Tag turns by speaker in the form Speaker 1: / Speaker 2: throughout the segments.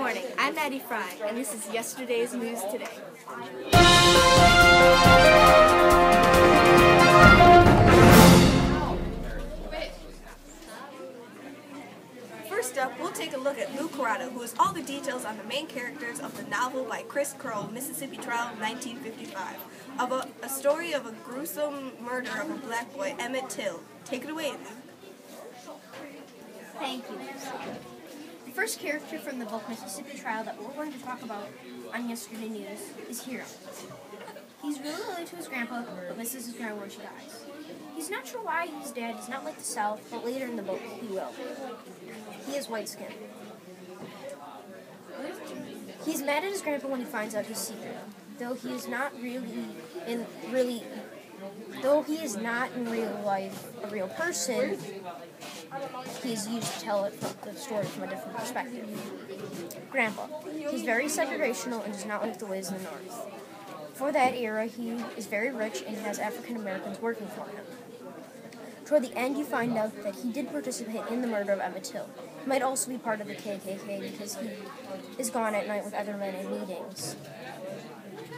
Speaker 1: morning, I'm Maddie Fry, and this is yesterday's news today. First up, we'll take a look at Lou Corrado, who has all the details on the main characters of the novel by Chris Crow, Mississippi Trial, 1955, about a story of a gruesome murder of a black boy, Emmett Till. Take it away, Lou.
Speaker 2: Thank you. The first character from the book Mississippi Trial that we're going to talk about on Yesterday News is Hero. He's really related to his grandpa, but misses his grandma when she dies. He's not sure why his dad does not like the South, but later in the book he will. He has white skin. He's mad at his grandpa when he finds out his secret, though he is not in real life a real person. He's used to tell the story from a different perspective. Grandpa. He's very segregational and does not like the ways of the North. For that era, he is very rich and has African Americans working for him. Toward the end, you find out that he did participate in the murder of Emmett Till. He might also be part of the KKK because he is gone at night with other men in meetings.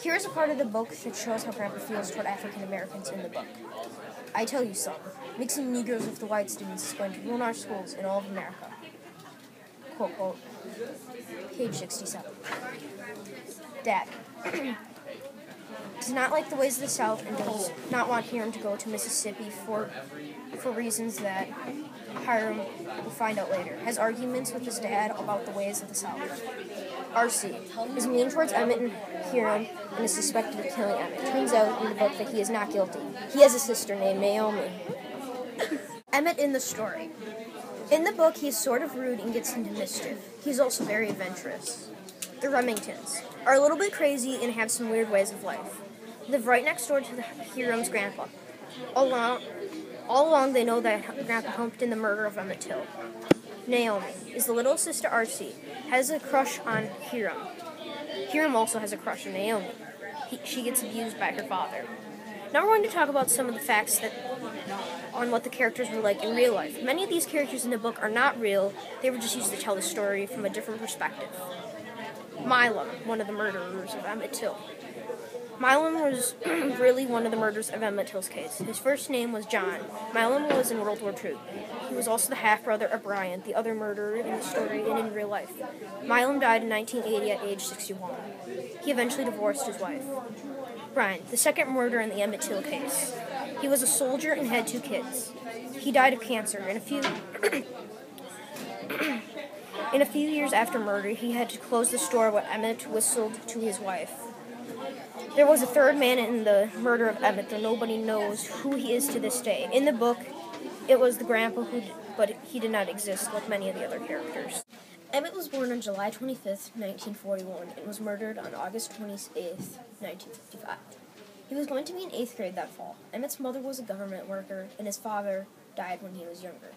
Speaker 2: Here's a part of the book that shows how Grandpa feels toward African Americans in the book. I tell you, son, mixing Negroes with the white students is going to ruin our schools in all of America. Quote, quote. Page 67. Dad. Does not like the ways of the South and does not want Hiram to go to Mississippi for reasons that Hiram will find out later. Has arguments with his dad about the ways of the South. R.C. is mean towards Emmett and Hiram and is suspected of killing Emmett. Turns out in the book that he is not guilty. He has a sister named Naomi. Emmett in the story. In the book, he is sort of rude and gets into mischief. He's also very adventurous. The Remingtons are a little bit crazy and have some weird ways of life. They live right next door to Hiram's grandpa. All along, they know that Grandpa helped in the murder of Emmett Till. Naomi is the little sister R.C. has a crush on Hiram. Hiram also has a crush on Naomi. She gets abused by her father. Now we're going to talk about some of the facts on what the characters were like in real life. Many of these characters in the book are not real. They were just used to tell the story from a different perspective. Milam, one of the murderers of Emmett Till. Milam was really one of the murderers of Emmett Till's case. His first name was John. Milam was in World War II. He was also the half-brother of Brian, the other murderer in the story and in real life. Milam died in 1980 at age 61. He eventually divorced his wife. Brian, the second murderer in the Emmett Till case. He was a soldier and had 2 kids. He died of cancer. In a few years after murder, he had to close the store where Emmett whistled to his wife. There was a third man in the murder of Emmett, though nobody knows who he is to this day. In the book, it was the grandpa but he did not exist like many of the other characters. Emmett was born on July 25th, 1941, and was murdered on August 28th, 1955. He was going to be in 8th grade that fall. Emmett's mother was a government worker, and his father died when he was younger.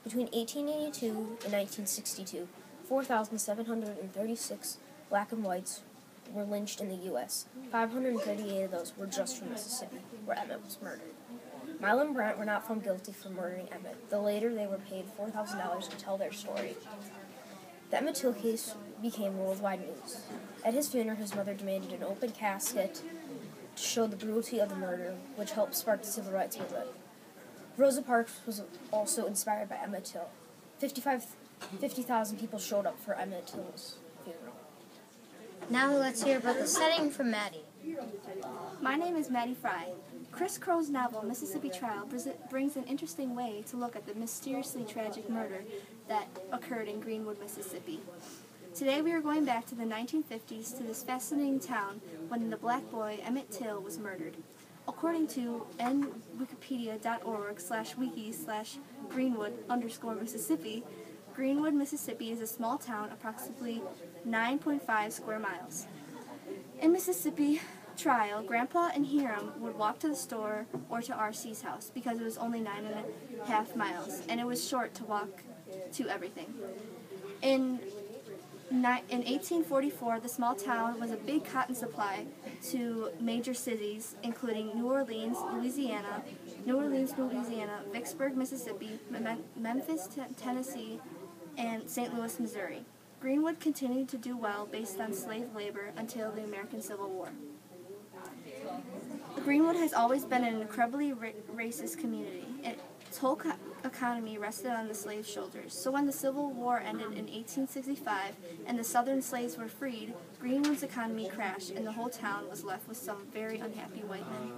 Speaker 2: Between 1882 and 1962, 4,736 black and whites were lynched in the U.S. 538 of those were just from Mississippi, where Emmett was murdered. Milam and Brant were not found guilty for murdering Emmett, though later they were paid $4,000 to tell their story. The Emmett Till case became worldwide news. At his funeral, his mother demanded an open casket to show the brutality of the murder, which helped spark the civil rights movement. Rosa Parks was also inspired by Emmett Till. 50,000 people showed up for Emmett Till's funeral.
Speaker 3: Now let's hear about the setting from Maddie.
Speaker 4: My name is Maddie Fry. Chris Crow's novel, Mississippi Trial, brings an interesting way to look at the mysteriously tragic murder that occurred in Greenwood, Mississippi. Today we are going back to the 1950s to this fascinating town when the black boy Emmett Till was murdered. According to wikipedia.org/wiki/Greenwood_Mississippi, Greenwood, Mississippi is a small town approximately 9.5 square miles. In Mississippi Trial, Grandpa and Hiram would walk to the store or to R.C.'s house because it was only 9.5 miles, and it was short to walk to everything. In 1844, the small town was a big cotton supply to major cities, including New Orleans, Louisiana, Vicksburg, Mississippi, Memphis, Tennessee, and St. Louis, Missouri. Greenwood continued to do well based on slave labor until the American Civil War. Greenwood has always been an incredibly racist community. Its whole economy rested on the slaves' shoulders. So when the Civil War ended in 1865 and the Southern slaves were freed, Greenwood's economy crashed and the whole town was left with some very unhappy white men.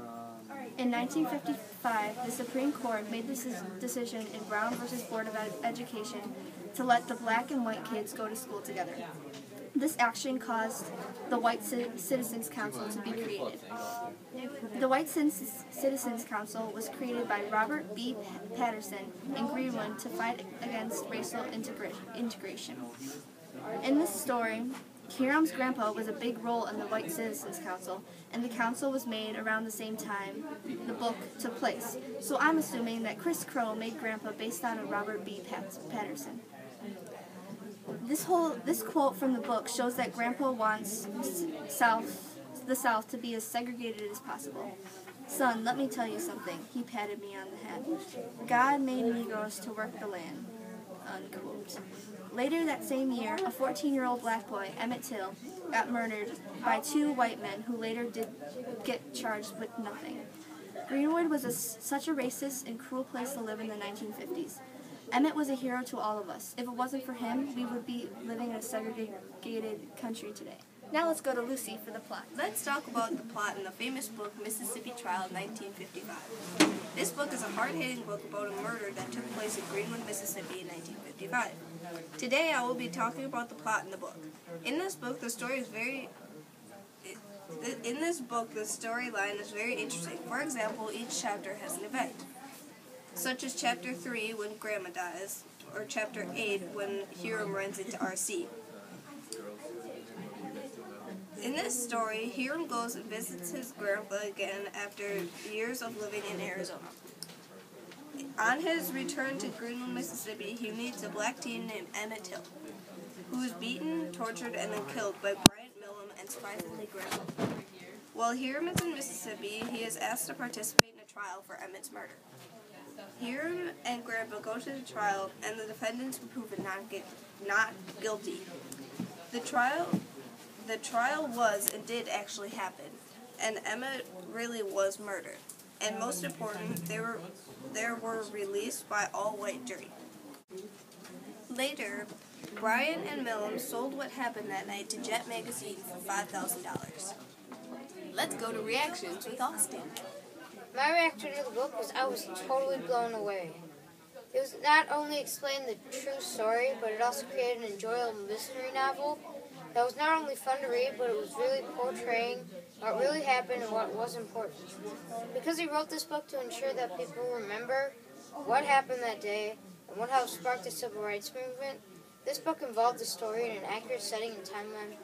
Speaker 4: In 1955, the Supreme Court made this decision in Brown v. Board of Education to let the black and white kids go to school together. This action caused the White Citizens Council to be created. The White Citizens Council was created by Robert B. Patterson in Greenwood to fight against racial integration. In this story, Hiram's grandpa was a big role in the White Citizens Council, and the council was made around the same time the book took place. So I'm assuming that Chris Crow made Grandpa based on a Robert B. Patterson. This quote from the book shows that Grandpa wants the South to be as segregated as possible. Son, let me tell you something. He patted me on the head. God made Negroes to work the land. Unquote. Later that same year, a 14-year-old black boy, Emmett Till, got murdered by two white men who later did get charged with nothing. Greenwood was such a racist and cruel place to live in the 1950s. Emmett was a hero to all of us. If it wasn't for him, we would be living in a segregated country today. Now let's go to Lucy for the plot.
Speaker 1: Let's talk about the plot in the famous book Mississippi Trial, 1955. This book is a hard-hitting book about a murder that took place in Greenwood, Mississippi in 1955. Today I will be talking about the plot in the book. In this book, the storyline is very interesting. For example, each chapter has an event, such as Chapter 3 when Grandma dies, or Chapter 8 when Hiram runs into R.C. In this story, Hiram goes and visits his grandpa again after years of living in Arizona. On his return to Greenwood, Mississippi, he meets a black teen named Emmett Till, who is beaten, tortured, and then killed by Bryant Millam and surprisingly Grandpa. While Hiram is in Mississippi, he is asked to participate in a trial for Emmett's murder. Hiram and Grandpa go to the trial, and the defendants were proven not guilty. The trial was and did actually happen, and Emmett really was murdered. And most important, they were released by all-white jury. Later, Bryant and Millam sold what happened that night to Jet Magazine for $5,000. Let's go to reactions with Austin.
Speaker 3: My reaction to the book was I was totally blown away. It was not only explained the true story, but it also created an enjoyable mystery novel that was not only fun to read, but it was really portraying what really happened and what was important. Because he wrote this book to ensure that people remember what happened that day and what helped spark the civil rights movement, this book involved the story in an accurate setting and timeline.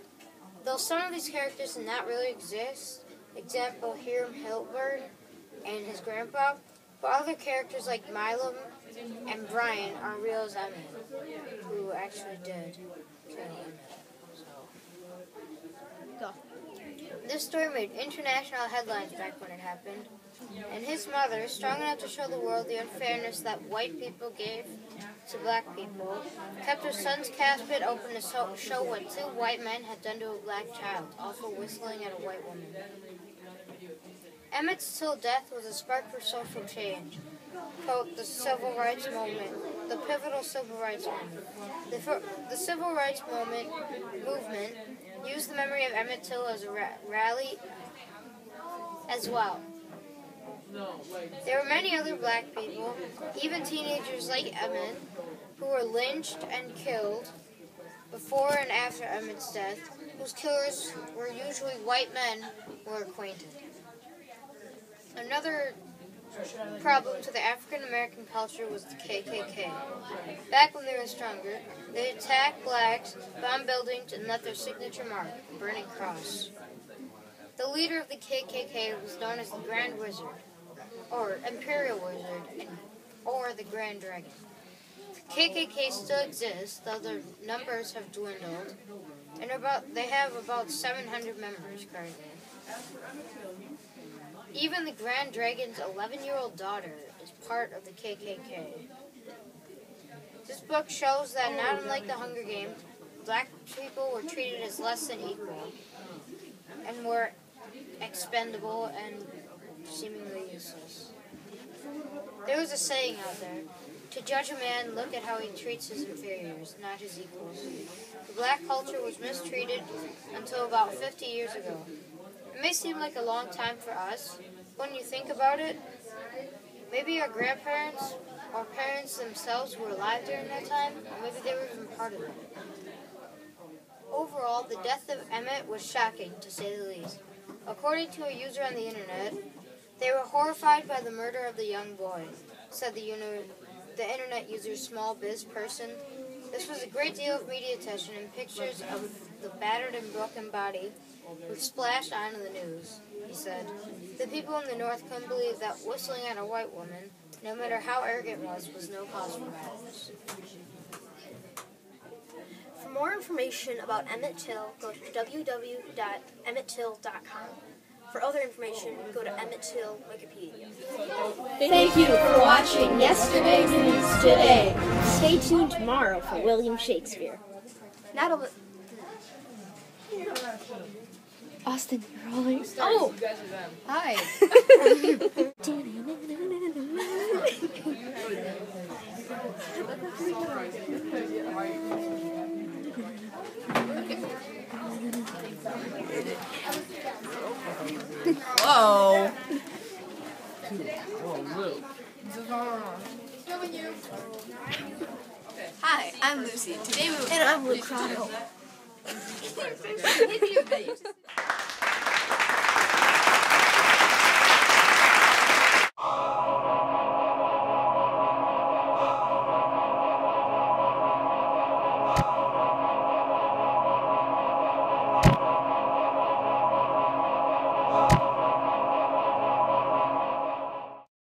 Speaker 3: Though some of these characters did not really exist, example Hiram Hilbert and his grandpa, but other characters like Millam and Brian are real as Emmett, who actually did kill Emmett.
Speaker 2: Go.
Speaker 3: This story made international headlines back when it happened, and his mother, strong enough to show the world the unfairness that white people gave to black people, kept her son's casket open to show what two white men had done to a black child, also whistling at a white woman. Emmett Till's death was a spark for social change. Quote, the civil rights movement, the pivotal civil rights movement. The civil rights movement used the memory of Emmett Till as a rally as well. There were many other black people, even teenagers like Emmett, who were lynched and killed before and after Emmett's death, whose killers were usually white men who were acquainted. Another problem to the African American culture was the KKK. Back when they were stronger, they attacked blacks, bombed buildings, and left their signature mark, the burning cross. The leader of the KKK was known as the Grand Wizard, or Imperial Wizard, or the Grand Dragon. The KKK still exists, though their numbers have dwindled, and they have about 700 members currently. Even the Grand Dragon's 11-year-old daughter is part of the KKK. This book shows that not unlike the Hunger Games, black people were treated as less than equal and were expendable and seemingly useless. There was a saying out there, to judge a man, look at how he treats his inferiors, not his equals. The black culture was mistreated until about 50 years ago. It may seem like a long time for us, but when you think about it, maybe our grandparents or parents themselves were alive during that time, or maybe they were even part of it. Overall, the death of Emmett was shocking, to say the least. According to a user on the internet, they were horrified by the murder of the young boy, said the internet user Small Biz Person. This was a great deal of media attention, and pictures of the battered and broken body were splashed onto the news, he said. The people in the North couldn't believe that whistling at a white woman, no matter how arrogant it was no cause for madness.
Speaker 5: For more information about Emmett Till, go to www.emmettill.com. For other information, go to Emmett Till Wikipedia.
Speaker 2: Thank you for watching Yesterday's News Today. Stay tuned tomorrow for William Shakespeare.
Speaker 4: Not a
Speaker 2: Austin, you're rolling.
Speaker 4: Oh! Hi.
Speaker 1: Whoa. Hi, I'm Lucy. Today we
Speaker 2: And I'm Luke Crotto.